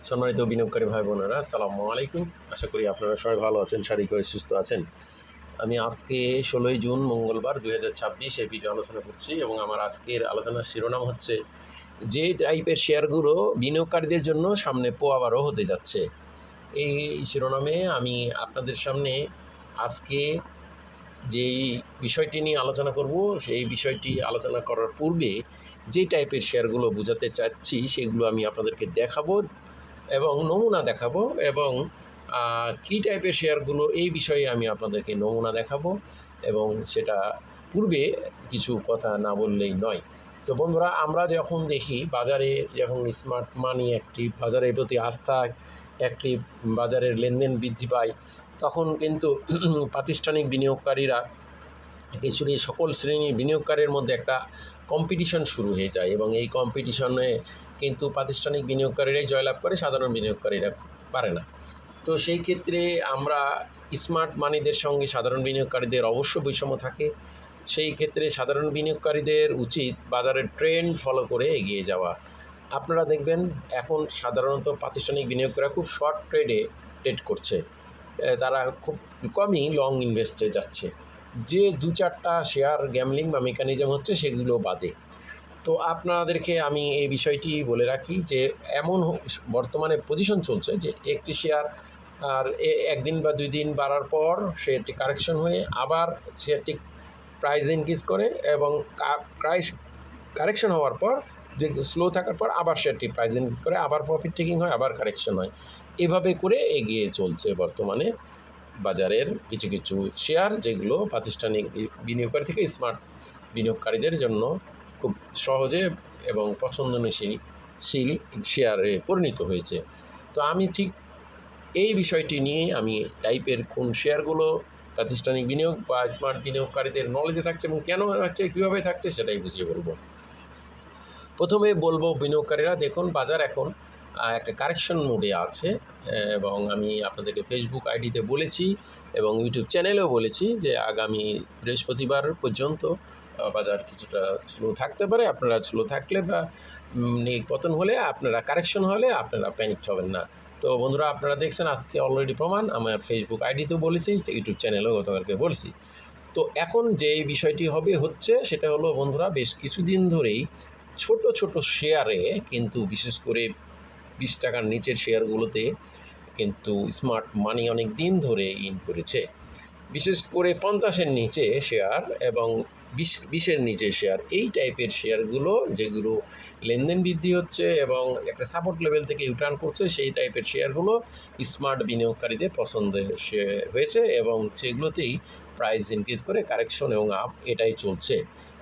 সম্মানিত বিনিয়োগকারী ভাই বোনেরা, আসসালামু আলাইকুম। আশা করি আপনারা সবাই ভালো আছেন, শারীরিকভাবে সুস্থ আছেন। আমি আজকে 16ই জুন মঙ্গলবার 2026 এই ভিডিও আলোচনা করছি এবং আমার আজকের আলোচনার শিরোনাম হচ্ছে যে টাইপের শেয়ারগুলো বিনিয়োগকারীদের জন্য সামনে পোয়াবারও হতে যাচ্ছে। এই শিরোনামে আমি আপনাদের সামনে আজকে যেই বিষয়টি নিয়ে আলোচনা করব, সেই বিষয়টি আলোচনা করার পূর্বে যে টাইপের শেয়ারগুলো বোঝাতে চাচ্ছি সেগুলো আমি আপনাদেরকে দেখাবো এবং নমুনা দেখাবো এবং কী টাইপের শেয়ারগুলো এই বিষয়ে আমি আপনাদেরকে নমুনা দেখাবো এবং সেটা পূর্বে কিছু কথা না বললেই নয়। তো বন্ধুরা, আমরা যখন দেখি বাজারে যখন স্মার্ট মানি অ্যাক্টিভ, বাজারের প্রতি আস্থা অ্যাক্টিভ, বাজারের লেনদেন বৃদ্ধি পায়, তখন কিন্তু প্রাতিষ্ঠানিক বিনিয়োগকারীরা কিছুটা সকল শ্রেণীর বিনিয়োগকারীর মধ্যে একটা কম্পিটিশন শুরু হয়ে যায় এবং এই কম্পিটিশনে কিন্তু প্রাতিষ্ঠানিক বিনিয়োগকারীরাই জয়লাভ করে, সাধারণ বিনিয়োগকারীরা পারে না। তো সেই ক্ষেত্রে আমরা স্মার্ট মানিদের সঙ্গে সাধারণ বিনিয়োগকারীদের অবশ্য বৈষম্য থাকে। সেই ক্ষেত্রে সাধারণ বিনিয়োগকারীদের উচিত বাজারের ট্রেন্ড ফলো করে এগিয়ে যাওয়া। আপনারা দেখবেন এখন সাধারণত প্রাতিষ্ঠানিক বিনিয়োগকারীরা খুব শর্ট ট্রেড করছে, তারা খুব কমই লং ইনভেস্টে যাচ্ছে। যে দু চারটা শেয়ার গ্যামলিং বা মেকানিজম হচ্ছে সেগুলো বাদে। তো আপনাদেরকে আমি এই বিষয়টি বলে রাখি যে এমন বর্তমানে পজিশন চলছে যে একটি শেয়ার আর একদিন বা 2 দিন বাড়ার পর শেয়ারটি কারেকশন হয়ে আবার শেয়ারটি প্রাইস ইনক্রিজ করে এবং প্রাইস কারেকশন হওয়ার পর যে স্লো থাকার পর আবার শেয়ারটি প্রাইস ইনক্রিজ করে, আবার প্রফিট টেকিং হয়, আবার কারেকশন হয়। এভাবে করে এগিয়ে চলছে বর্তমানে বাজারের কিছু কিছু শেয়ার, যেগুলো প্রাতিষ্ঠানিক বিনিয়োগকারী থেকে স্মার্ট বিনিয়োগকারীদের জন্য খুব সহজে এবং পছন্দনীয়শীল শেয়ারে পরিণত হয়েছে। তো আমি ঠিক এই বিষয়টি নিয়ে আমি টাইপের কোন শেয়ারগুলো প্রাতিষ্ঠানিক বিনিয়োগ বা স্মার্ট বিনিয়োগকারীদের নলেজে থাকছে এবং কেন থাকছে, কীভাবে থাকছে, সেটাই বুঝিয়ে বলবো। প্রথমে বলবো, বিনিয়োগকারীরা দেখুন বাজার এখন একটা কারেকশন মোডে আছে এবং আমি আপনাদেরকে ফেসবুক আইডিতে বলেছি এবং ইউটিউব চ্যানেলেও বলেছি যে আগামী বৃহস্পতিবার পর্যন্ত বাজার কিছুটা স্লো থাকতে পারে। আপনারা স্লো থাকলে বা পতন হলে, আপনারা কারেকশন হলে আপনারা প্যানিক হবেন না। তো বন্ধুরা, আপনারা দেখছেন আজকে অলরেডি প্রমাণ, আমার ফেসবুক আইডিতেও বলেছি, ইউটিউব চ্যানেলেও গতকালকে বলছি। তো এখন যে বিষয়টি হচ্ছে সেটা হলো বন্ধুরা, বেশ কিছুদিন ধরেই ছোট ছোট শেয়ারে কিন্তু বিশেষ করে 20 টাকার নিচের শেয়ারগুলোতে কিন্তু স্মার্ট মানি অনেক দিন ধরে ইন করেছে। বিশেষ করে 50-এর নিচে শেয়ার এবং 20-এর নিচে শেয়ার, এই টাইপের শেয়ারগুলো যেগুলো লেনদেন বৃদ্ধি হচ্ছে এবং একটা সাপোর্ট লেভেল থেকে ইউটার্ন করছে, সেই টাইপের শেয়ারগুলো স্মার্ট বিনিয়োগকারীদের পছন্দের হয়েছে এবং সেগুলোতেই প্রাইস ইনক্রিজ করে কারেকশন এবং আপ এটাই চলছে।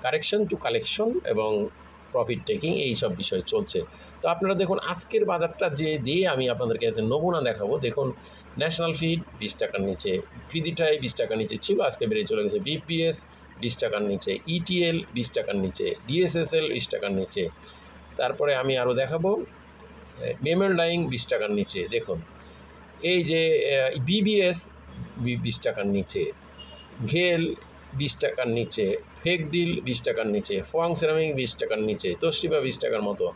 কারেকশন টু কালেকশন এবং প্রফিট টেকিং এই সব বিষয় চলছে। তো আপনারা দেখুন আজকের বাজারটা যে দিয়ে আমি আপনাদেরকে কাছে নমুনা দেখাবো। দেখুন, ন্যাশনাল ফিড 20 টাকার নিচে, ফিদিটাই 20 টাকার নিচে ছিল, আজকে বেড়ে চলে গেছে। বিপিএস 20 টাকার নিচে, ইটিএল 20 টাকার নিচে, ডিএসএসএল 20 টাকার নিচে। তারপরে আমি আরও দেখাবো মেমেল ডাইং 20 টাকার নিচে। দেখুন এই যে বিবিএস 20 টাকার নিচে, ঘেল 20 টাকার নিচে, ফেক ডিল 20 টাকার নিচে, ফোয়াং সেরামিক 20 টাকার নিচে, তোশরিবা 20 টাকার মতো,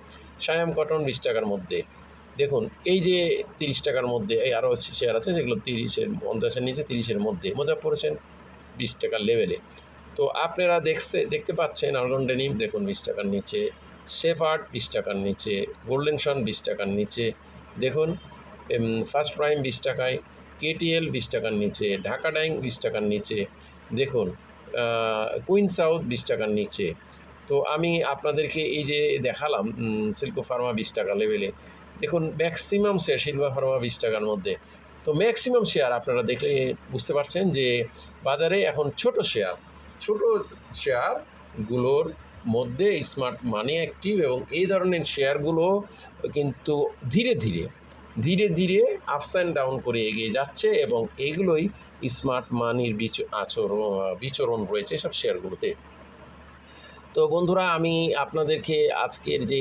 সায়াম কটন 20 টাকার মধ্যে। দেখুন এই যে 30 টাকার মধ্যে এই আরও শেয়ার আছে যেগুলো 30-এর 50-এর নিচে, 30-এর মধ্যে। মুজাফফর হোসেন 20 টাকার লেভেলে। তো আপনারা দেখতে পাচ্ছেন আরন ডেনিম দেখুন 20 টাকার নিচে, শেফার্ড 20 টাকার নিচে, গোল্ডেন সন 20 টাকার নিচে। দেখুন ফার্স্ট প্রাইম 20 টাকায়, কেটিএল 20 টাকার নিচে, ঢাকা ডাইং 20 টাকার নিচে। দেখুন কুইন সাউথ 20 টাকার নিচে। তো আমি আপনাদেরকে এই যে দেখালাম সিল্কো ফার্মা 20 টাকা লেভেলে। দেখুন ম্যাক্সিমাম শেয়ার সিলভার ফার্মা 20 টাকার মধ্যে। তো ম্যাক্সিমাম শেয়ার আপনারা দেখলে বুঝতে পারছেন যে বাজারে এখন ছোট শেয়ারগুলোর মধ্যে স্মার্ট মানি অ্যাক্টিভ এবং এই ধরনের শেয়ারগুলো কিন্তু ধীরে ধীরে আপস অ্যান্ড ডাউন করে এগিয়ে যাচ্ছে এবং এগুলোই স্মার্ট মানির বিচরণ রয়েছে সব শেয়ারগুলোতে। তো বন্ধুরা, আমি আপনাদেরকে আজকের যে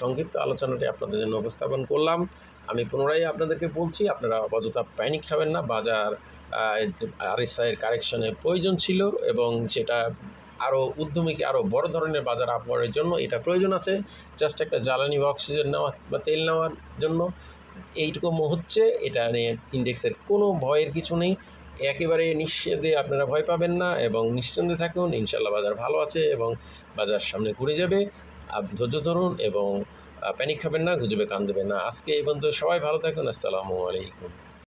সংক্ষিপ্ত আলোচনাটি আপনাদের জন্য উপস্থাপন করলাম। আমি পুনরায় আপনাদেরকে বলছি, আপনারা অযথা প্যানিক খাবেন না। বাজার আরএসআইয়ের কারেকশনের প্রয়োজন ছিল এবং সেটা আরও ঊর্ধ্বমুখী আরও বড় ধরনের বাজার আপওয়ার্ডের জন্য এটা প্রয়োজন আছে। জাস্ট একটা জ্বালানি বা অক্সিজেন নেওয়া বা তেল নেওয়ার জন্য এইরকম হচ্ছে, এটা নিয়ে ইন্ডেক্সের কোনো ভয়ের কিছু নেই। একেবারে নিঃস্বেদে আপনারা ভয় পাবেন না এবং নিশ্চিন্তে থাকুন, ইনশাল্লাহ বাজার ভালো আছে এবং বাজার সামনে ঘুরে যাবে। ধৈর্য ধরুন এবং প্যানিক খাবেন না, গুজবে কান দেবেন না। আজকে এই পর্যন্ত, সবাই ভালো থাকুন। আসসালামু আলাইকুম।